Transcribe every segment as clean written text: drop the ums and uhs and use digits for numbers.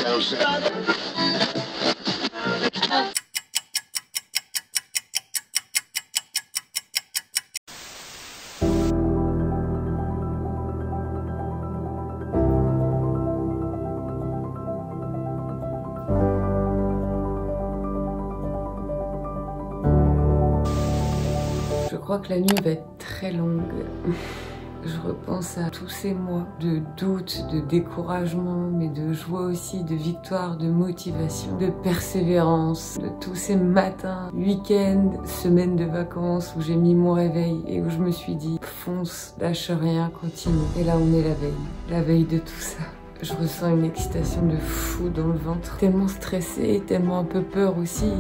Je crois que la nuit va être très longue. Je repense à tous ces mois de doute, de découragement, mais de joie aussi, de victoire, de motivation, de persévérance, de tous ces matins, week-ends, semaines de vacances où j'ai mis mon réveil et où je me suis dit fonce, lâche rien, continue. Et là on est la veille de tout ça. Je ressens une excitation de fou dans le ventre, tellement stressée, tellement un peu peur aussi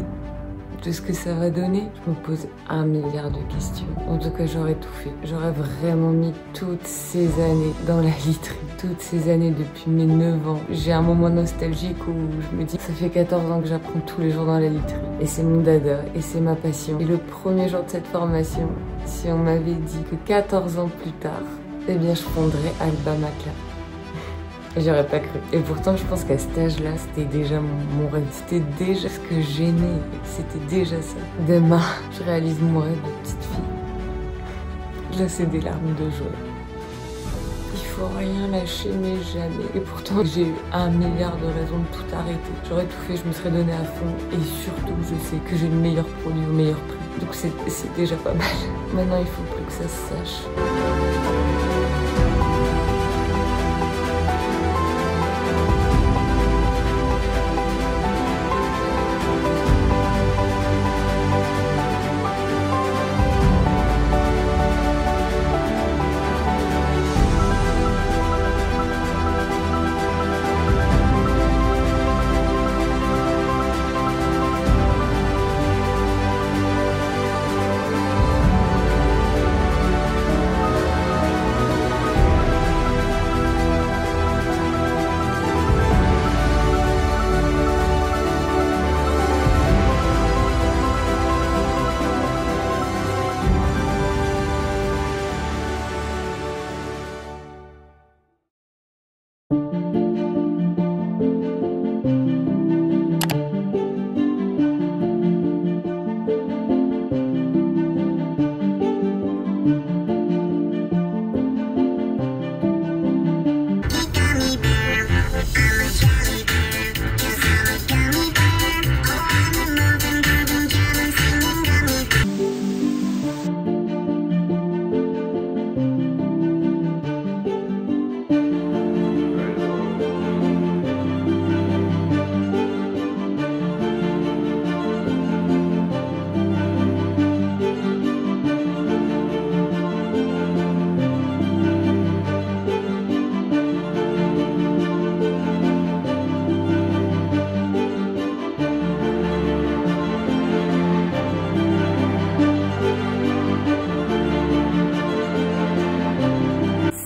de ce que ça va donner. Je me pose 1 milliard de questions. En tout cas, j'aurais tout fait. J'aurais vraiment mis toutes ces années dans la literie. Toutes ces années depuis mes 9 ans. J'ai un moment nostalgique où je me dis ça fait 14 ans que j'apprends tous les jours dans la literie. Et c'est mon dada, et c'est ma passion. Et le premier jour de cette formation, si on m'avait dit que 14 ans plus tard, eh bien je fondrais Alba Maca. J'aurais pas cru. Et pourtant, je pense qu'à cet âge-là, c'était déjà mon rêve. C'était déjà ce que j'aimais. C'était déjà ça. Demain, je réalise mon rêve de petite fille. Là, c'est des larmes de joie. Il faut rien lâcher, mais jamais. Et pourtant, j'ai eu 1 milliard de raisons de tout arrêter. J'aurais tout fait, je me serais donné à fond. Et surtout, je sais que j'ai le meilleur produit au meilleur prix. Donc c'est déjà pas mal. Maintenant, il faut plus que ça se sache.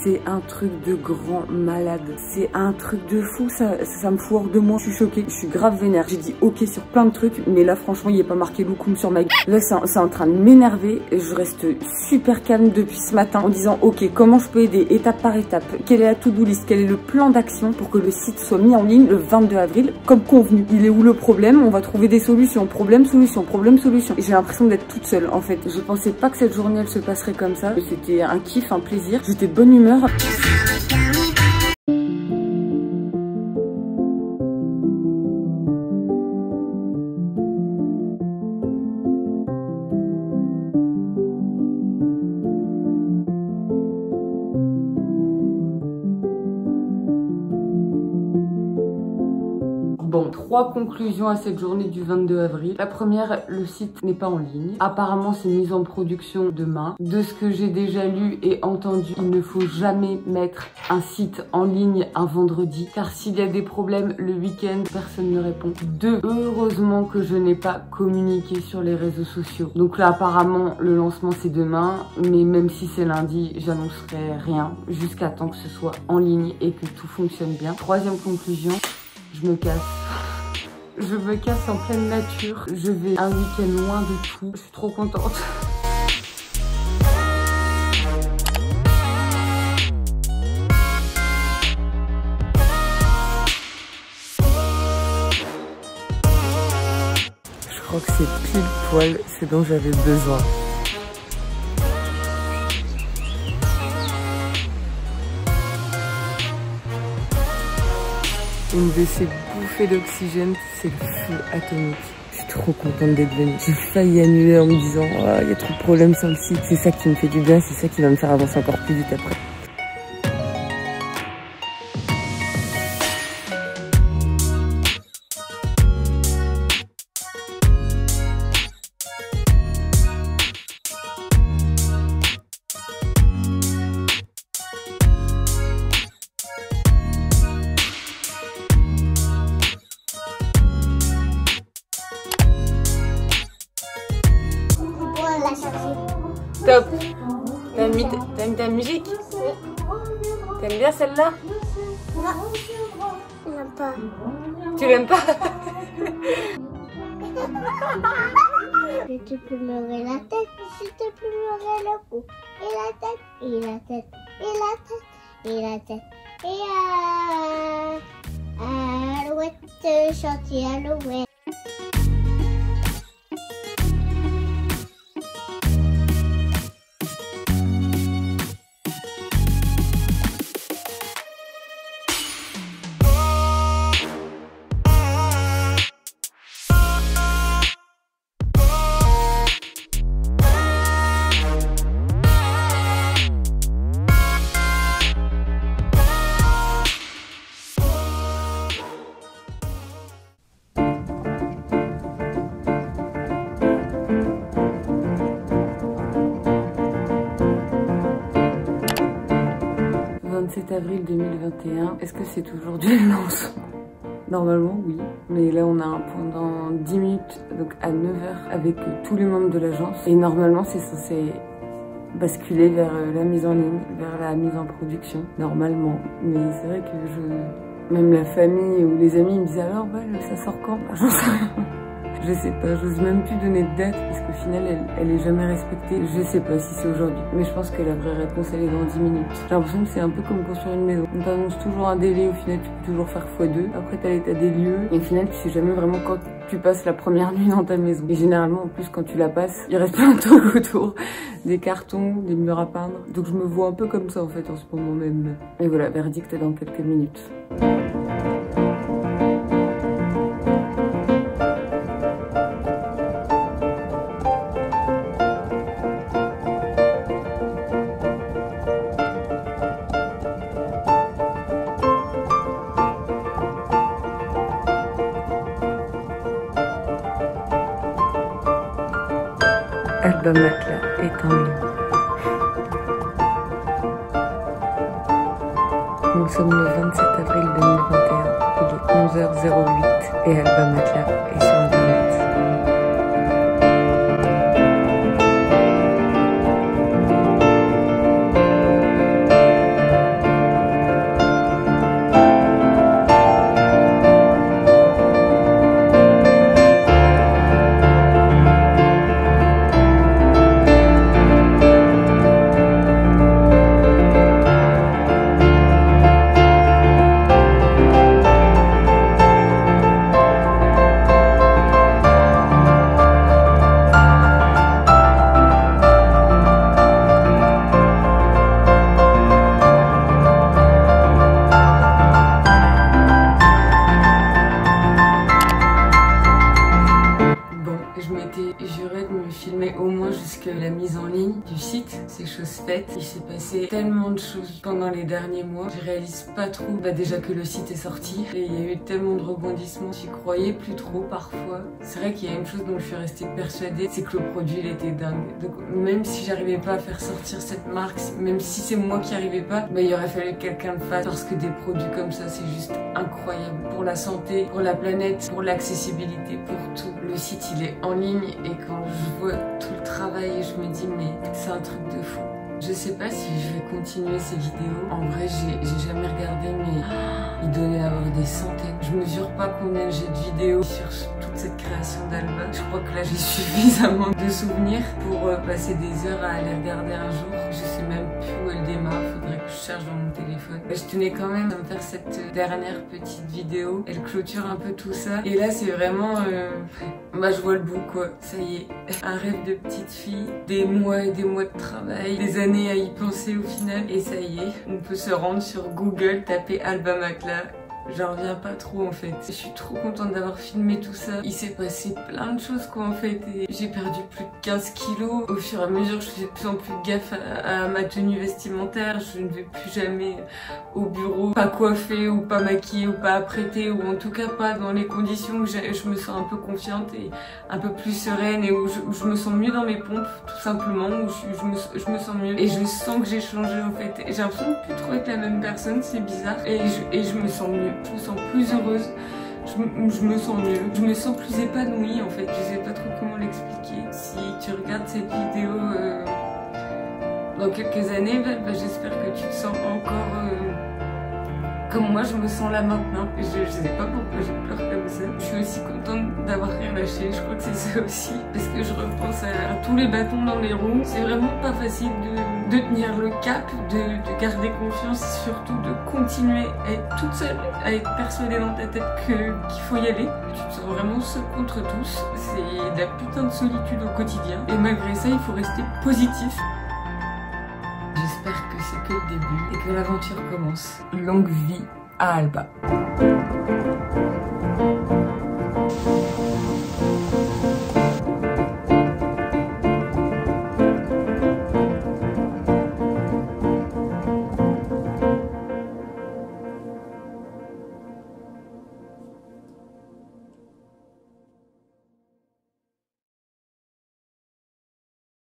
C'est un truc de grand malade. C'est un truc de fou, ça me fout hors de moi. Je suis choquée, je suis grave vénère. J'ai dit ok sur plein de trucs, mais là franchement, il n'est pas marqué Loukoum sur ma gueule. Là, c'est en train de m'énerver. Je reste super calme depuis ce matin en disant ok, comment je peux aider étape par étape. Quelle est la to-do list, quel est le plan d'action pour que le site soit mis en ligne le 22 avril comme convenu. Il est où le problème? On va trouver des solutions. Problème, solution, problème, solution. Et j'ai l'impression d'être toute seule en fait. Je pensais pas que cette journée elle se passerait comme ça. C'était un kiff, un plaisir. J'étais de bonne humeur. Bon, 3 conclusions à cette journée du 22 avril. La première, le site n'est pas en ligne. Apparemment, c'est mis en production demain. De ce que j'ai déjà lu et entendu, il ne faut jamais mettre un site en ligne un vendredi, car s'il y a des problèmes le week-end, personne ne répond. 2, heureusement que je n'ai pas communiqué sur les réseaux sociaux. Donc là, apparemment, le lancement c'est demain, mais même si c'est lundi, j'annoncerai rien jusqu'à temps que ce soit en ligne et que tout fonctionne bien. 3e conclusion, je me casse. Je me casse en pleine nature. Je vais un week-end loin de tout. Je suis trop contente. crois que c'est pile poil ce dont j'avais besoin. Une de ces bouffées d'oxygène, c'est le feu atomique. Je suis trop contente d'être venue. J'ai failli annuler en me disant oh, y a trop de problèmes sur le site. C'est ça qui me fait du bien, c'est ça qui va me faire avancer encore plus vite après. Top. T'aimes mis ta musique? T'aimes bien celle-là? Non, je l'aime pas. Tu l'aimes pas? Si tu peux me la tête, si tu peux me le cou, et la tête, et la tête, et la tête, et la tête, et alouette, chantier alouette. Le 27 avril 2021, est-ce que c'est toujours du lancement? Normalement oui, mais là on a un point dans 10 minutes, donc à 9h avec tous les membres de l'agence. Et normalement c'est censé basculer vers la mise en ligne, vers la mise en production, normalement. Mais c'est vrai que même la famille ou les amis me disaient alors ça sort quand? J'en sais rien. Je sais pas, j'ose même plus donner de date parce qu'au final elle est jamais respectée. Je sais pas si c'est aujourd'hui, mais je pense que la vraie réponse elle est dans 10 minutes. J'ai l'impression que c'est un peu comme construire une maison. On t'annonce toujours un délai, au final tu peux toujours faire x2. Après t'as l'état des lieux et au final tu sais jamais vraiment quand tu passes la première nuit dans ta maison. Et généralement en plus quand tu la passes, il reste plein de trucs autour, des cartons, des murs à peindre. Donc je me vois un peu comme ça en fait en ce moment même. Et voilà, verdict dans quelques minutes. Alba Matelas est en ligne. Nous sommes le 27 avril 2021, il est 11h08 et Alba Matelas est sur internet. Au moins jusqu'à la mise en ligne du site, c'est chose faite. Il s'est passé tellement de choses pendant les derniers mois, je réalise pas trop déjà que le site est sorti et il y a eu tellement de rebondissements, j'y croyais plus trop parfois. C'est vrai qu'il y a une chose dont je suis restée persuadée, c'est que le produit il était dingue. Donc même si j'arrivais pas à faire sortir cette marque, même si c'est moi qui arrivais pas, il aurait fallu que quelqu'un le fasse parce que des produits comme ça c'est juste incroyable pour la santé, pour la planète, pour l'accessibilité, pour tout. Le site il est en ligne et quand je vois tout le travail, je me dis mais c'est un truc de fou. Je sais pas si je vais continuer ces vidéos. En vrai, j'ai jamais regardé, mais il doit y avoir des centaines. Je mesure pas combien j'ai de vidéos sur toute cette création d'Alba. Je crois que là, j'ai suffisamment de souvenirs pour passer des heures à aller regarder un jour. Je sais même plus où elle démarre. Faudrait que je charge dans mon téléphone. Je tenais quand même à me faire cette dernière petite vidéo. Elle clôture un peu tout ça. Et là, c'est vraiment... je vois le bout, quoi. Ça y est. Un rêve de petite fille. Des mois et des mois de travail. Des années à y penser au final. Et ça y est. On peut se rendre sur Google, taper Alba Makla. J'en reviens pas trop en fait. Je suis trop contente d'avoir filmé tout ça. Il s'est passé plein de choses quoi en fait. Et j'ai perdu plus de 15 kilos. Au fur et à mesure, je fais de plus en plus gaffe à ma tenue vestimentaire. Je ne vais plus jamais au bureau pas coiffée ou pas maquillée ou pas apprêtée, ou en tout cas pas dans les conditions où je me sens un peu confiante et un peu plus sereine, et où je me sens mieux dans mes pompes tout simplement, où je me sens mieux. Et je sens que j'ai changé en fait. J'ai l'impression de plus trop être la même personne, c'est bizarre. Et je me sens mieux. Je me sens plus heureuse, je me sens mieux, je me sens plus épanouie en fait, je sais pas trop comment l'expliquer. Si tu regardes cette vidéo dans quelques années, j'espère que tu te sens encore comme moi je me sens là maintenant. Je sais pas pourquoi je pleure comme ça. Je suis aussi contente d'avoir rien lâché, je crois que c'est ça aussi, parce que je repense à tous les bâtons dans les roues. C'est vraiment pas facile de tenir le cap, de garder confiance, et surtout de continuer à être toute seule, à être persuadée dans ta tête qu'il faut y aller. Tu te sens vraiment seule contre tous, c'est de la putain de solitude au quotidien, et malgré ça il faut rester positif. J'espère que c'est que le début et que l'aventure commence. Longue vie à Alba.